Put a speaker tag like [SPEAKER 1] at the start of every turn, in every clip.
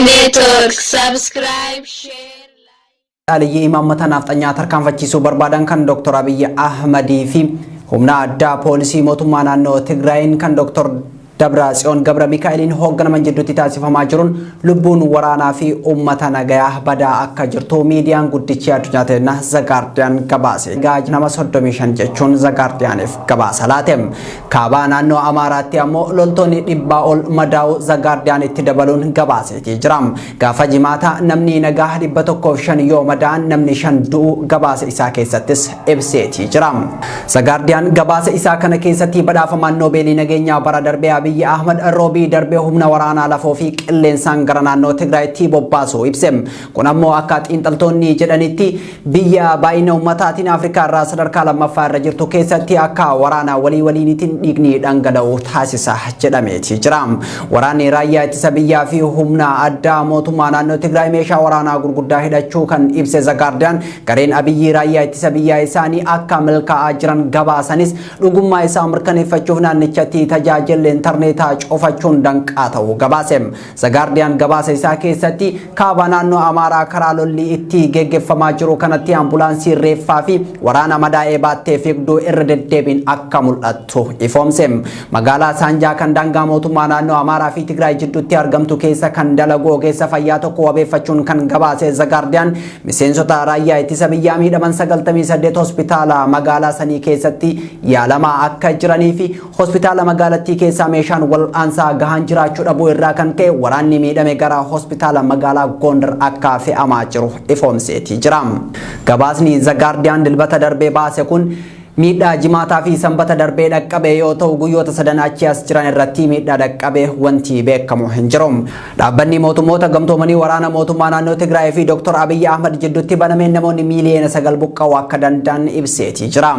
[SPEAKER 1] Network subscribe share
[SPEAKER 2] Aliyyi imaammata nafxanyaa tarkaanfachiisuu barbaadan kan Dr. Abiy Ahmed fi humna addaa poolisii mootummaa naannoo Tigraayin kan Dr. Dabratsiyoon Gabra Mikaa'eliin hoogganaman jidduutti taasifamaa jiruun lubbuun waraanaa fi uummata nagayaa badaa akka jirtu miidiyaan guddichi addunyaa ta'e The Guardian gabaase. Gaaj nama 35 jechuun The Guardianiif gabaasa laateem. Kaabaa naannoo Amaaraatti ammoo loltoonni dhibbaa ol madaa'u The Guardianitti dabaluun gabaaseetii jira. Gaafa jimaata namni nagaa 105 yoo madaa'an namni 5 du'u gabaasa isaa keessattis ibseetii jira. The Guardian gabaasa isaa kana keessatti badhaafamaan Noobeelii nageenyaa bara darbee Abiy Ahmed Robi darbe humna waraanaa lafoo fi qilleensaan gara naannoo Tigraayitti bobbaasu ibsem. Kun ammoo akka xiinxaltoonni jedhanitti biyya baay'ina ummataatiin Afrikaa irraa sadarkaa lammaffaa irra jirtu keessatti akka waraana waliiniitiin dhiigni dhangala'u taasisa jedhameeti jira. Waraanni raayyaa ittisa biyyaa fi humna addaa mootummaa naannoo Tigraay meeshaa waraanaa gurguddaa hidhachuu kan ibse The Guardian gareen Abiy raayyaa ittisa biyyaa isaanii akka milkaa'aa jiran gabaasanis dhugummaa isaa mirkaneeffachuuf naannichatti tajaajilli internetaa cufachuun danqaa ta'uu gabaasem. The Guardian gabaasa isaa keessatti kaaba naannoo Amaaraa karaa lolli itti geggeeffamaa jiru kanatti ambulaansii reeffaa fi waraana madaa'ee baattee fiigduu irra deddeebiin akka mul'attu ifoomsem. Magaalaa Saanjaa kan daangaa mootummaa naannoo Amaaraa fi Tigraay jidduutti argamtu keessa kan dalagu ogeessa fayyaa tokko wabeeffachuun kan gabaase The Guardian miseensota raayyaa ittisa biyyaa miidhaman 98 hospitaala magaalaa sanii keessatti yaalamaa akka jiranii fi hospitaala magaalattii keessaa meeshaan wal'aansaa gahaan jiraachuu dhabuu irraa kan ka'e waraanni miidhame gara hospitaala magaalaa Gondar akka fe'amaa jiru ifoomseetii jira. Gabaasni The Guardian dilbata darbee baase kun miidhaa jimaataa fi sanbata darbee dhaqqabe yoo ta'u guyyoota sadan achi as jiran irratti miidhaa dhaqqabe wanti beekamu hin jiru. Dhaabbanni mootummoota gamtoomanii waraana mootummaa naannoo Tigraay fi Dr. Abiy Ahmed jidduutti banameen namoonni miiliyoona 9 buqqa'uu akka danda'an ibseetii jira.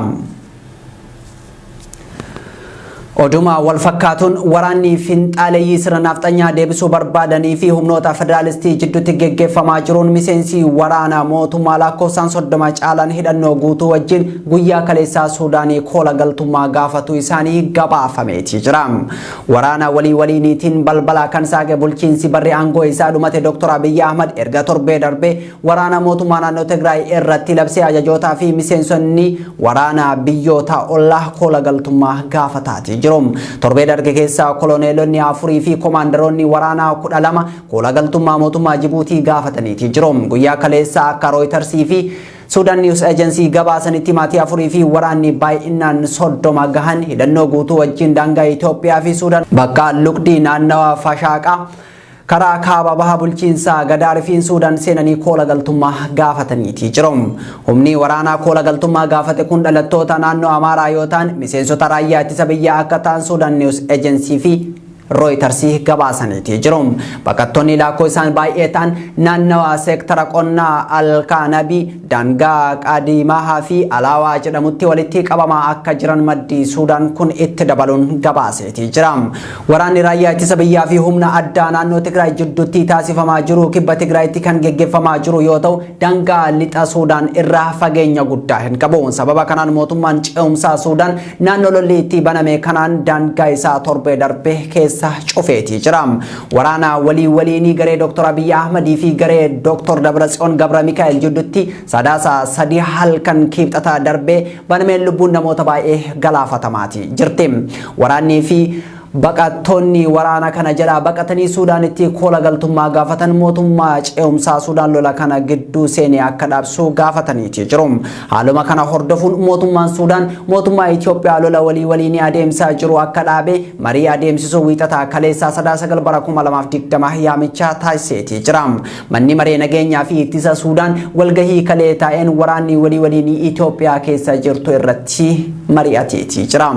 [SPEAKER 2] Oduma walfakkaatuun waraanni finxaaleeyyii sirna nafxanyaa deebisuu barbaadanii fi humnoota federaalistii jidduutti geggeeffamaa jiruun miseensi waraana mootummaa lakkoofsaan 30 caalan hidhannoo guutuu wajjin guyyaa kaleessaa Suudaanii koola galtummaa gaafatu isaanii gabaafameetii jira. Waraana waliiniitiin balbala kan saaqe bulchiinsi barri aangoo isaa dhumate Dr. Abiy Ahmed erga torbee darbee waraana mootummaa naannoo Tigraay irratti labsee ajajootaa fi miseensonni waraana biyyoota ollaa koola galtummaa gaafataati. Torbee darbe keessa koloneelonni 4 fi koomaandaroonni waraanaa 12 koola galtummaa mootummaa Jibuutii gaafataniiti jiru. Guyyaa kaleessa akka Reuters fi Sudan News Agency gabaasanitti maatii 4 fi waraanni baay'inaan 30 gahan hidhannoo guutuu wajjin daangaa Itoophiyaa fi Sudan bakka Luqdii naannawa Fashaaqaa karaa kaaba baha bulchiinsa Gadaarifiin Sudan seenanii koola galtummaa gaafataniiti jiru. Humni waraanaa koola galtummaa gaafate kun dhalattoota naannoo Amaaraa yoo ta'an miseensota raayyaa ittisa biyyaa akka ta'an Sudan News Agency fi Reuters gabaasaniiti jiru. Baqattoonni lakkoo isaan baay'ee ta'an naannawa seektara qonnaa Alkaanabii daangaa Qadiimaa fi Alaawaa jedhamutti walitti qabamaa akka jiran maddi Suudaan kun itti dabaluun gabaaseetii jira. Waraanni raayyaa ittisa biyyaa fi humna addaa naannoo Tigraay jidduutti taasifamaa jiru kibba Tigraayitti kan geggeeffamaa jiru yoo ta'u daangaa lixa Suudaan irraa fageenya guddaa hin qabu. Sababa kanaan mootummaan ce'umsaa Suudaan naannoo lolli itti baname kanaan daangaa isaa torbee darbee keessa cufeetii jira. Waraana waliinii garee Dr. Abiy Ahmed fi garee Dr. Dabratsiyoon Gabra Mikaa'el jidduutti sadaasa 3 halkan kibxata darbee banameen lubbuun namoota baay'ee galaafatamaati jirti. Waraannii fi baqattoonni waraana kana jala baqatanii Suudaanitti koola galtummaa gaafatan mootummaa ce'umsaa Suudaan lola kana gidduu seenee akka dhaabsu gaafataniiti jiru. Haaluma kana hordofuun mootummaan Suudaan mootummaa Itoophiyaa lola waliinii adeemsaa jiru akka dhaabe marii adeemsisuu wiixataa kaleessaa sadaasa 9 bara 2020 yaamicha taasiseetii jira. Manni maree nageenyaa fi ittisa Suudaan walgahii kalee taa'een waraanni waliinii Itoophiyaa keessa jirtu irratti mari'ateetii jira.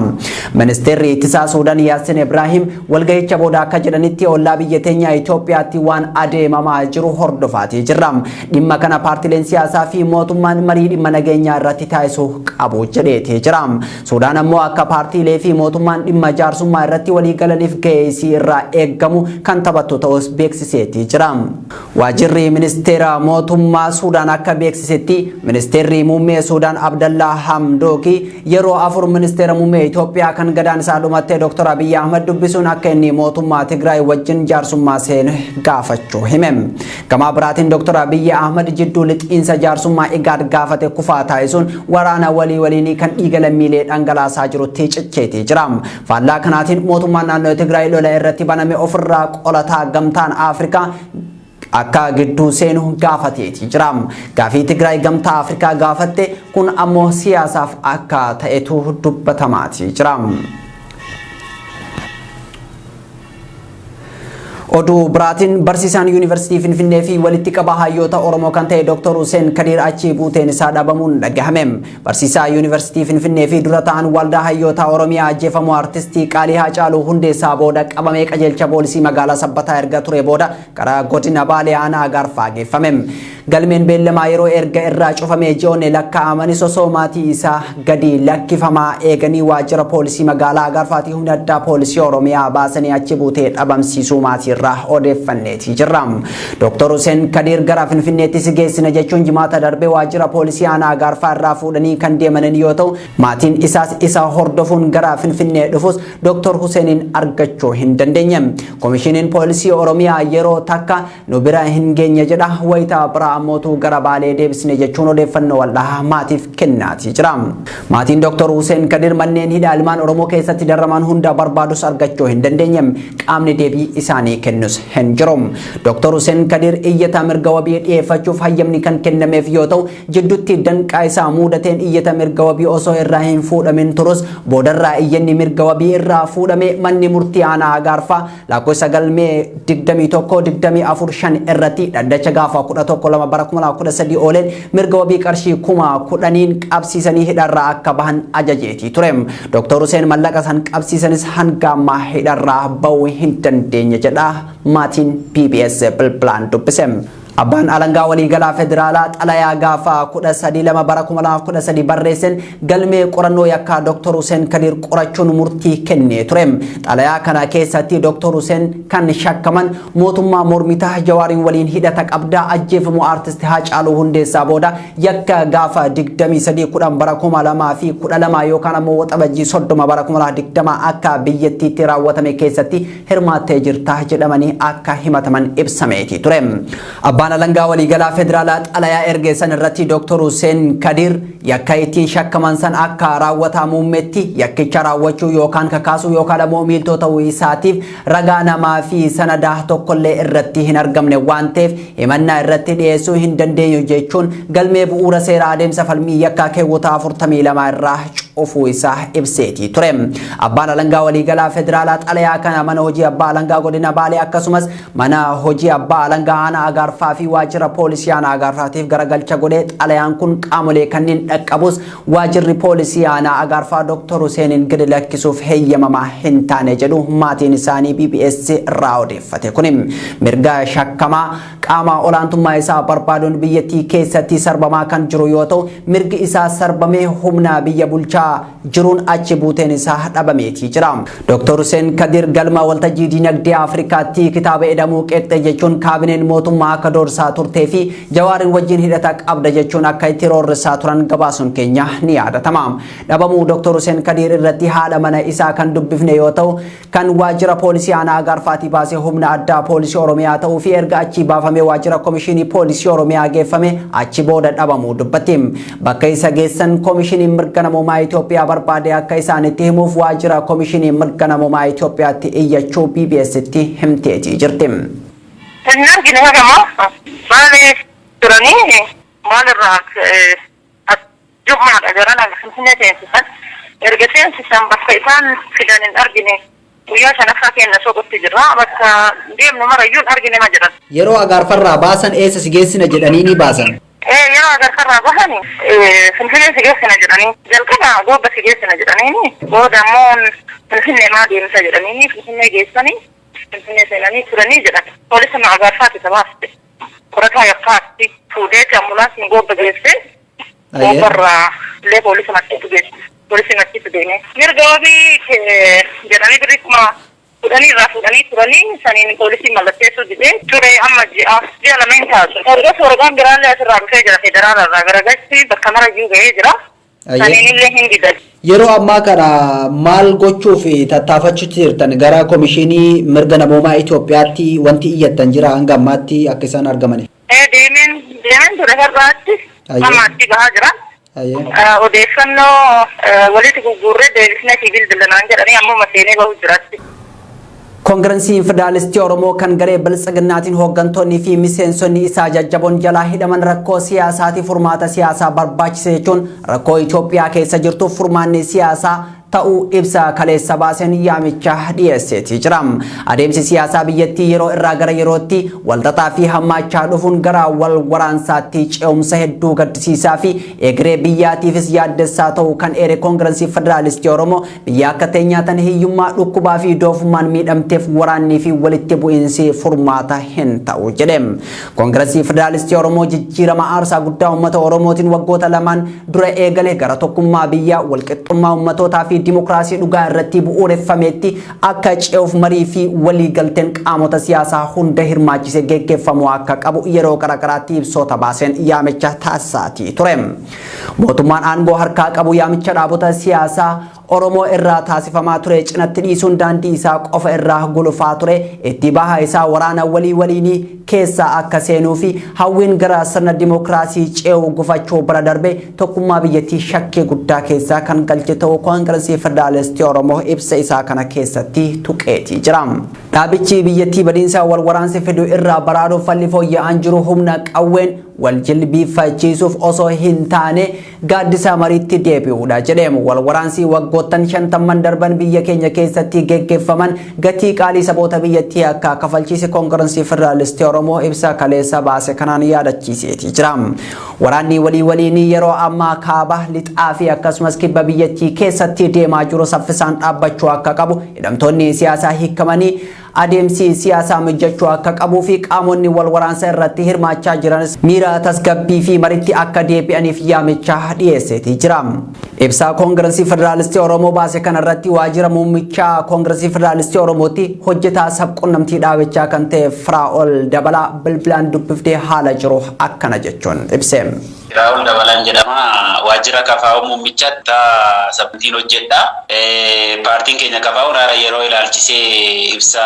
[SPEAKER 2] Ministeerri ittisaa Suudaan Yaasin Ibrahim walgahicha booda akka jedhanitti ollaa biyya teenya Itoophiyaatti waan adeemamaa jiru hordofaatii jirra. Dhimma kana paartileen siyaasaa fi mootummaan marii dhimma nageenyaa irratti taasisuu qabu jedheetii jira. Suudaan ammoo akka paartiilee fi mootummaan dhimma jaarsummaa irratti walii galaniif ga'eesii irraa eeggamu kan taphattu ta'us beeksiseetii jira. Waajjirri ministeera mootummaa Suudaan akka beeksisetti ministeerri muummee Suudaan Abdallaa Hamdooki yeroo afur ministeera muummee Itoophiyaa kan gadaan isaa dhumatte Dr. Abiy Ahmed dubbisuun akka inni mootummaa Tigraay wajjin jaarsummaa seene gaafachuu himem. Gama biraatiin Dr. Abiy Ahmed jidduu lixiinsa jaarsummaa igaad gaafate kufaa taasisuun waraana waliinii kan dhiiga lammiilee dhangalaasaa jirutti cicceetii jira. Faallaa kanaatiin mootummaan naannoo Tigraay lola irratti baname ofirraa qolataa gamtaan Afrikaa akka gidduu seenu gaafateeti jira. Gaafii Tigraay gamtaa Afrikaa gaafatte kun ammoo siyaasaaf akka ta'etu dubbatamaati jira. Oduu biraatiin barsiisaan yuunivarsiitii Finfinnee fi walitti qabaa hayyoota Oromoo kan ta'e Dr. Hussein Kadir achi buuteen isaa dhabamuun dhagahame. Barsiisaa yuunivarsiitii Finfinnee fi dura ta'an waldaa hayyoota Oromiyaa ajjeefamuu artistii Qaalii Haacaaluu Hundeessaa booda qabamee qajeelcha poolisii magaalaa Sabbataa erga ture booda karaa godina Baalee aanaa Agaarfaa geeffame. Galmeen beellamaa yeroo erga irraa cufamee ji'oonni lakkaa'amanis osoo maatii isaa gadi lakkifamaa eeganii waajjira poolisii magaalaa Agaarfaatii humna addaa poolisii Oromiyaa baasanii achi buutee dhabamsiisuu maatii odeeffanneeti jirra. Dr. Hussein Kadir gara Finfinneetti geessina jechuun jimaata darbe waajjira poolisii aanaa Agaarfaa irraa fuudhanii kan deemanan yoo ta'u maatiin isaas isa hordofuun gara Finfinnee dhufus Dr. Husseinin argachuu hin dandeenye. Komishiniin poolisii Oromiyaa yeroo takka nu bira hin geenye jedha wayita bira ammootu gara Baalee deebisne jechuun odeeffannoo waldaa maatiif kennaati jira. Maatiin Dr. Hussein Kadir manneen hidhaa ilmaan Oromoo keessatti darraman hunda barbaadus argachuu hin dandeenye. Qaamni deebii isaanii kennus hin jiru. Dr. Hussein Kadir iyyata mirga wabii dhiyeeffachuuf hayyamni kan kennameef yoo ta'u jidduutti danqaa isaa mudateen iyyata mirga wabii osoo irraa hin fuudhamin turus boodarraa iyyanni mirga wabii irraa fuudhame manni murtii aanaa Agaarfaa lakkoofsa galmee 21-24-5 irratti dhaddacha gaafa 11/2013 ooleen mirga wabii qarshii 10,000 qabsiisanii hidharraa akka bahan ajajeetii ture. Dr. Hussein mallaqa san qabsiisanis hanga ammaa hidharraa bahuu hin dandeenye jedha maatiin PBS bilbilaan dubbise. Abbaan alangaa waliigalaa federaalaa xalayaa gaafa 13/2013 barreessan galmee qorannoo yakkaa Dr. Hussein Kadir qorachuun murtii kennee ture. Xalayaa kana keessatti Dr. Hussein kan shakkaman mootummaa mormitaa Jawaariin waliin hidhata qabdaa ajjeefamuu artisti Haacaaluu Hundeessaa booda yakka gaafa 23/2012 yookaan ammoo waxabajjii 30/2020 akka biyyattiitti raawwatame keessatti hirmaattee jirta jedhamanii akka himataman ibsameeti ture. Abbaan alangaa waliigalaa federaalaa xalayaa ergeessan irratti Dr. Hussein Kadir yakka ittiin shakkaman san akka raawwataa muummetti yakkicha raawwachuu yookaan kakaasuu yookaan ammoo miiltoo ta'uu isaatiif ragaa namaa fi sanadaa tokkollee irratti hin argamne waan ta'eef himannaa irratti dhiyeessuu hin dandeenyu jechuun galmee bu'uura seeraa adeemsa falmii yakkaa keewwata 42 irraa cufuu isaa ibseetii ture. Abbaan alangaa waliigalaa federaalaa xalayaa kana mana hojii abbaa alangaa godina Baalee akkasumas mana hojii abbaa alangaa aanaa Agaarfaa fi waajjira poolisii aanaa Agaarfaatiif garagalcha godhee xalayaan kun qaamolee kanneen dhaqqabus waajjirri poolisii aanaa Agaarfaa Dr. Husseinin gadi lakkisuuf heeyyamamaa hin taane jedhu maatiin isaanii BBS irraa odeeffate. Kun mirga shakkamaa qaama olaantummaa isaa barbaaduun biyyattii keessatti sarbamaa kan jiru yoo ta'u mirgi isaa sarbamee humna biyya bulchaa jiruun achi buuteen isaa dhabameetii jira. Dr. Hussein Kadir galma waltajjii dinagdee Afrikaatti kitaaba edamuu qeexxe jechuun kaabineen mootummaa akka doorsaa turtee fi Jawaariin wajjin hidhata qabda jechuun akka itti roorrisaa turan gabaasuun keenya ni yaadatama. Dhabamuu Dr. Hussein Kadir irratti haadha mana isaa kan dubbifne yoo ta'u kan waajjira poolisii aanaa Agaarfaatii baasee humna addaa poolisii Oromiyaa ta'uu fi erga achi baafamee waajjira komishinii poolisii Oromiyaa geeffame achi booda dhabamuu dubbatti. Bakka isa geessan komishiniin mirga namummaa Itoophiyaa barbaade akka isaanitti himuuf waajjira komishinii mirga namummaa Itoophiyaatti iyyachuu BBS'tti himteetii jirti.
[SPEAKER 3] Tennaan gina hagama maali turanii maalirraa jummaadha gara laga Finfinnee seensisan erga seensisan bakka isaan fidan hin argine guyyaa shanaffaa keenya soqotti jirra bakka deemnu marayyuun argine ma jedhan.
[SPEAKER 2] Yeroo Agaarfarraa baasan eessa si geessina jedhanii ni baasan?
[SPEAKER 3] Yeroo Agaarfarraa bahani Finfinnee si geessina jedhanii jalqaba goobba si geessina jedhanii booda ammoo Finfinnee maa deemsa jedhanii Finfinnee geessanii Finfinnee seenanii turanii jedhan. Poolisii Agaarfaati tabaasti qorataa yakkaatti fuudheeti ambulaansiin goobba geesse goobbarraa illee poolisii machiitu geesse. Polisi machiitu deeme. Mirga wabii jedhanii birrikkuma fuudhanii turanii saniin poolisiin mallatteessuu didee ture amma ji'a lameen taatu. Erga soorgaan biraallee asirraa dhufee jira federaalarraa garagalchi bakka marayyuu gahee jira. Saniin illee hin didan.
[SPEAKER 2] yeroo ammaa kana maal gochuuf tattaafachuu jirtan gara komishinii mirga namoomaa Itoophiyaatti wanti iyyattan jira hanga ammaatti akka isaan argaman.
[SPEAKER 3] Deemen ture har'aatti ammaatti gahaa jira. Odeeffannoo walitti gurgurree deebisnee bilbilanaan jedhanii ammoo maseenee bahuu jiraatti.
[SPEAKER 2] Koongireensiin Federaalistii Oromoo kan garee Biltsiginnaatiin hooggantoonni fi miseensonni isaa jajjaboon jalaa hidhaman rakkoo siyaasaatiif furmaata siyaasaa barbaachise jechuun rakkoo Itoophiyaa keessa jirtuuf furmaanni siyaasaa ta'uu ibsa kaleessa baaseen yaamicha dhiyeesseetii jira. Adeemsi siyaasaa biyyattii yeroo irraa gara yerootti walxaxaa fi hammaachaa dhufuun gara wal waraansaatti ce'umsa hedduu gaddisiisaa fi egeree biyyaatiifis yaaddessaa ta'uu kan eere Koongirensii Federaalistii Oromoo biyya akka teenyaatan hiyyummaa dhukkubaa fi doofummaan miidhamteef waraannii fi walitti bu'iinsi furmaata hin ta'u jedhe. Koongirensii Federaalistii Oromoo jijjiirama aarsaa guddaa uummata Oromootiin waggoota lamaan dura eegale gara tokkummaa biyyaa walqixxummaa uummatootaa fi dimokiraasii dhugaa irratti bu'uureffameetti akka ce'uuf marii fi walii galteen qaamota siyaasaa hunda hirmaachisee geggeeffamuu akka qabu yeroo garaagaraatti ibsoota baaseen yaamicha taasisaatii ture. Mootummaan aangoo harkaa qabu yaamicha dhaabota siyaasaa Oromoo irraa taasifamaa ture cinatti dhiisuun daandii isaa qofa irraa gulufaa ture itti baha isaa waraana waliinii keessa akka seenuu fi hawwiin gara sirna dimokiraasii ce'uu gufachuu bara darbe tokkummaa biyyattii shakkii guddaa keessa kan galche ta'uu Koongirensii Federaalistii Oromoo ibsa isaa kana keessatti tuqeetii jira. Dhaabichi biyyattii badiinsa wal waraansi fiduu irraa baraaruuf falli fooyya'aan jiru humna qawween wal jilbiifachiisuuf osoo hin taane gaaddisa mariitti deebi'uudha jedhemu. Wal waraansi waggoottan 50 darban biyya keenya keessatti geggeeffaman gatii qaalii saboota biyyattii akka kafalchiise Koongirensii Federaalistii Oromoo ibsa kaleessa baase kanaan yaadachiiseetii jira. Waraanni waliinii yeroo ammaa kaaba lixaa fi akkasumas kibba biyyattii keessatti deemaa jiru saffisaan dhaabbachuu akka qabu hidhamtoonni siyaasaa hiikamanii adeemsi siyaasaa mijachuu akka qabuu fi qaamonni wal waraansa irratti hirmaachaa jiranis miira tasgabbii fi mariitti akka deebi'aniif yaamicha dhiyeesseetii jira. Ibsa Koongirensii Federaalistii Oromoo baase kanarratti waajjira muummicha Koongirensii Federaalistii Oromootti hojjetaa sabquunnamtii dhaabichaa kan ta'e Firaa'ol Dabalaa bilbilaan dubbiftee haala jiru akkana jechuun ibse.
[SPEAKER 4] Firaa'ol Dabalaan jedhama. Waajjira kafaa'uu muummichaatti sabtiin hojjedha. Paartiin keenya kafaa'uun haala yeroo ilaalchisee ibsa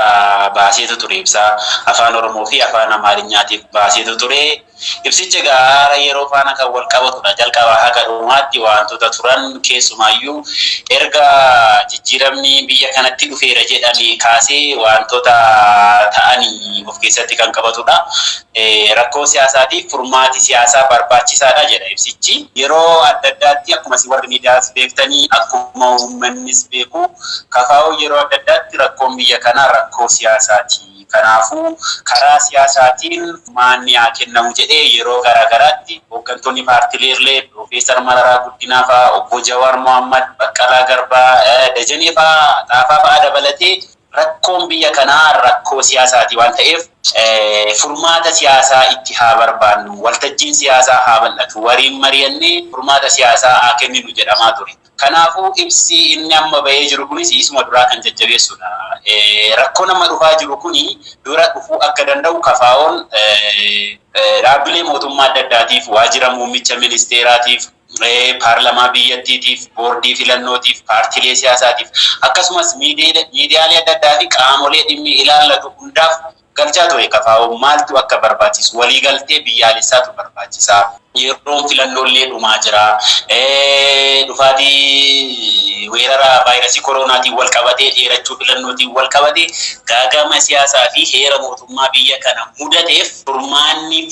[SPEAKER 4] baaseetu ture. Ibsa afaan Oromoo fi afaan Amaariñaatiif baaseetu ture. Ibsichi gaara yeroo faana kan wal qabatudha. Jalqabaa haga dhumaatti wantoota turan keessumaayyuu erga jijjiiramni biyya kanatti dhufeera jedhanii kaasee wantoota ta'anii of keessatti kan qabatudha. Rakkoo siyaasaatiif furmaati siyaasaa barbaachisaadha jedha ibsichi. Yeroo adda addaatti akkuma warri miidiyaas beektanii akkuma uummannis beeku kafaa'uu yeroo adda addaatti rakkoon biyya kanaa rakkoo siyaasaati. Kanaafuu karaa siyaasaatiin maanni haa kennamu jedhee yeroo garaagaraatti hooggantoonni paartiilee Piroofeesar Mararaa Guddinaa fa'aa, Obbo Jawaar Mohammad, Baqqalaa Garbaa, Dajanee fa'aa, Xaafaa fa'aa dabalatee rakkoon biyya kanaa rakkoo siyaasaati waan ta'eef furmaata siyaasaa itti haa barbaannu, waltajjiin siyaasaa haa bal'atu, wariin mari'annee furmaata siyaasaa haa kenninu jedhamaa ture. Kanaafuu ibsi inni amma bahee jiru kunis isuma duraa kan jajjabeessudha. Rakkoo nama dhufaa jiru kuni dura dhufuu akka danda'u kafaa'oon dhaabbilee mootummaa adda addaatiif waajjira muummicha ministeeraatiif paarlamaa biyyattiitiif boordii filannootiif paartiilee siyaasaatiif akkasumas miidiyaalee adda addaa fi qaamolee dhimmi ilaallatu hundaaf galchaa ture. Kafaa'oon maaltu akka barbaachisu waliigaltee biyyaalessaatu barbaachisaa. Yeroon filannoolee dhumaa jira. Dhufaatii weerara vaayirasii koronaatiin wal qabatee dheerachuu filannootiin wal qabatee gaagama siyaasaa fi heera mootummaa biyya kana mudateef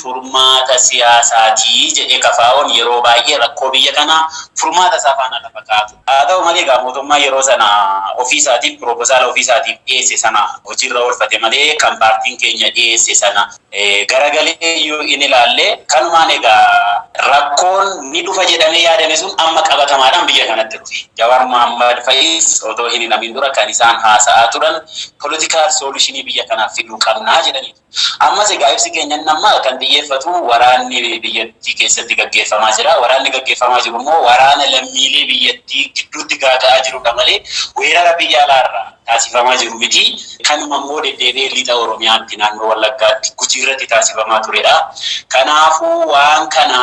[SPEAKER 4] furmaata siyaasaatii jedhee kafaa'oon yeroo baay'ee rakkoo biyya kanaa furmaata isaa faana lafa kaa'atu. Haa ta'u malee mootummaa yeroo sana ofiisaatiif piroopozaala ofiisaatiif dhiyeesse sana hojiirra oolfate malee kan paartiin keenya dhiyeesse sana garagalee yoo inni ilaalle kanumaan egaa rakkoon ni dhufa jedhamee yaadame sun amma qabatamaadhaan biyya kanatti dhufe. Jawaar Mohammad fa'is otoo hin hinamin dura kan isaan haasa'aa turan politikaal soolushinii biyya kanaaf fiduu qabnaa jedhanii. Ammas egaa ibsi keenya nama kan xiyyeeffatu waraanni biyyattii keessatti gaggeeffamaa jira. Waraanni gaggeeffamaa jiru immoo waraana lammiilee biyyattii gidduutti gaaga'aa jirudha malee weerara biyya alaarraa taasifamaa jiru miti. Kanuma immoo deddeebi'ee lixa Oromiyaatti naannoo Wallaggaatti Gujii irratti taasifamaa turedha. Kanaafuu waan kana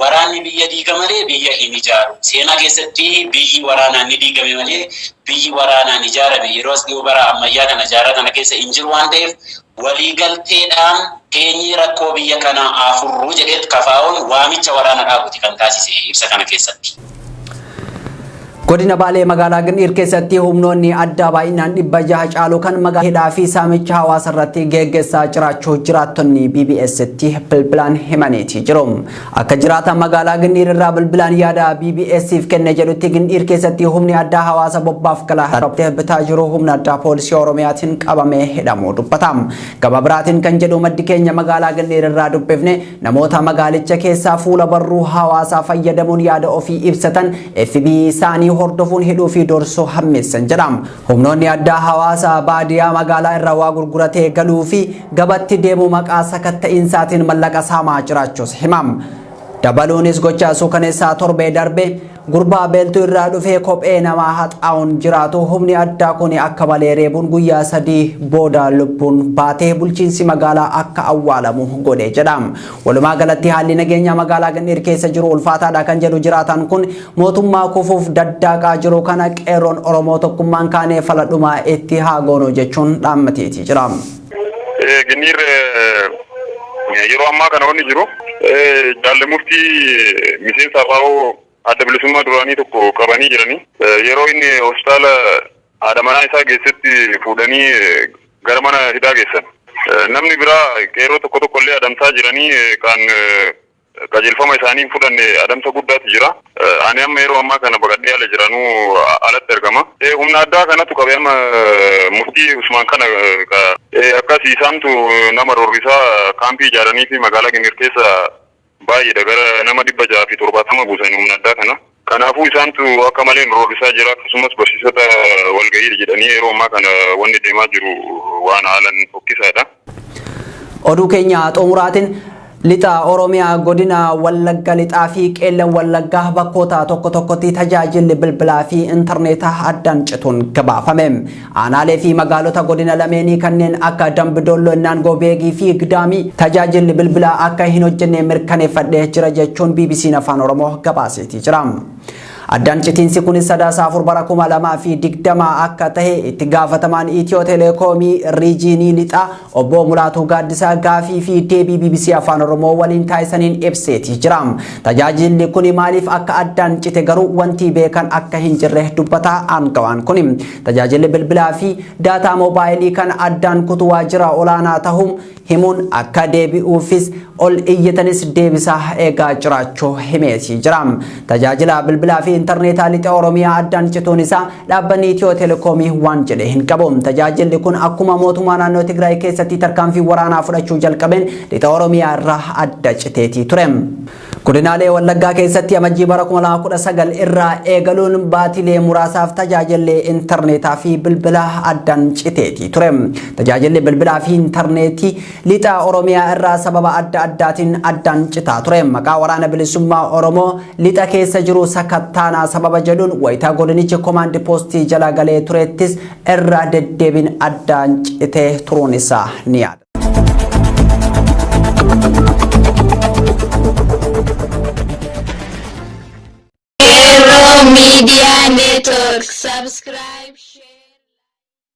[SPEAKER 4] waraanni biyya diiga malee biyya hin ijaaru. Seenaa keessatti biyyi waraanaan ni diigame malee biyyi waraanaan ijaarame yeroo as dhiyoo bara ammayyaa kana jaarraa kana keessa hin jiru waan ta'eef waliigalteedhaan keenyi rakkoo biyya kanaa afurruu jedheet kafaa'uun waamicha waraana dhaabuti kan taasise ibsa kana keessatti.
[SPEAKER 2] Godina Baalee magaalaa Gindiir keessatti humnoonni addaa baay'inaan 600 caalu kan magaalaa hidhaa fi saamicha hawaasa irratti geggeessaa jiraachuu jiraattonni BBS'tti bilbilaan himaniiti jiru. Akka jiraatan magaalaa Gindiir irraa bilbilaan yaada BBS'if kenne jedhutti Gindiir keessatti humni addaa hawaasa bobbaaf galaa raabtee bitaa jiru humna addaa poolisii Oromiyaatiin qabamee hidhamuu dubbata. Gama biraatiin kan jedhu maddi keenya magaalaa Gindiir irraa dubbifne namoota magaalicha keessaa fuula barruu hawaasaa fayyadamuun yaada ofii ibsatan FB isaanii hordofuun hidhuu fi dorsoo hammeessan jedham. Humnoonni addaa hawaasa baadiyyaa magaalaa irraa waa gurguratee galuu fi gabatti deemuu maqaa sakatta'iinsaatiin mallaqa saamaa jiraachuus himam. Dabaluunis gochaa suukaneessaa torbee darbe gurbaa beeltuu irraa dhufee kophee namaa haxaa'uun jiraatu humni addaa kun akka malee reebuun guyyaa 3 booda lubbuun baatee bulchiinsi magaalaa akka awwaalamu godhe jedham. Walumaa galatti haalli nageenya magaalaa Gindiir keessa jiru ulfaataadha kan jedhu jiraatan kun mootummaa kufuuf daddaaqaa jiru kana qeerroon Oromoo tokkummaan kaanee faladhumaa itti haa goonu jechuun dhaammateeti jira.
[SPEAKER 5] Gindiir yeroo ammaa kana wanni jiru jaalle murtii miseensa abaa'oo adda bilisummaa duraanii tokko qabanii jiranii yeroo inni hospitaala haadha manaa isaa geessetti fuudhanii gara mana hidhaa geessan. Namni biraa qeerroo tokko illee adamsaa jiranii kan qajeelfama isaanii fudhanne adamsa guddaatu jira. Ani amma yeroo ammaa kana baqadhee ala jiranuu alatti argama. Humna addaa kanatu qabee amma murtii Usmaan kana akkas isaantu nama roorrisaa kaampii ijaaranii fi magaalaa Gindiir keessa baay'eedha gara nama 670 buusan humna addaa kana. Kanaafuu isaantu akka malee roorrisaa jira akkasumas barsiisota walgahii jedhanii yeroo ammaa kana wanni deemaa jiru waan haalan fokkisaadha.
[SPEAKER 2] Oduu keenya xumuraatiin lixa Oromiyaa godina Wallagga lixaa fi Qeellan Wallaggaa bakkoota tokkotti tajaajilli bilbilaa fi intarneetaa addaan cituun gabaafame. Aanaalee fi magaalota godina lameenii kanneen akka Dambidolloo, Naangoo Beegii fi Gidaamii tajaajilli bilbilaa akka hin hojjenne mirkaneeffadhee jira jechuun BBC'n Afaan Oromoo gabaaseeti jira. Addaan citiinsi kun sadaasa 4 bara 2020 akka tahe itti gaafatamaan Itiyoo Telekoomii riijinii lixaa obbo Mulaatuu Gaaddisaa gaafii fi deebii BBC Afaan Oromoo waliin taasisaniin ibseeti jira. Tajaajilli kun maaliif akka addaan cite garuu wanti beekan akka hin jirre dubbata aangawaan kun. Tajaajilli bilbilaa fi daataa moobaayilii kan addaan kutuu waajjira olaanaa ta'uun himuun akka deebi'uufis ol iyyatanis deebisaa eegaa jiraachuu himeeti jira. Tajaajila bilbilaa fi intarneetaa lixa Oromiyaa addaan cituun isaa dhaabbanni Itiyoo Telekoomii waan jedhe hin qabu. Tajaajilli kun akkuma mootummaa naannoo Tigraay keessatti tarkaanfii waraanaa fudhachuu jalqabeen lixa Oromiyaa irraa adda citeeti ture. Godinaalee Wallaggaa keessatti amajjii bara 2019 irraa eegaluun baatilee muraasaaf tajaajilli intarneetaa fi bilbilaa addaan citeeti ture. Tajaajilli bilbilaa fi intarneetii lixa Oromiyaa irraa sababa adda addaatiin addaan citaa ture. Maqaa waraana bilisummaa Oromoo lixa keessa jiru sakattaanaa sababa jedhuun wayitaa godinichi komaandi poostii jala galee turettis irraa deddeebiin addaan citee turuun isaa ni yaada.
[SPEAKER 1] Media Network. Subscribe.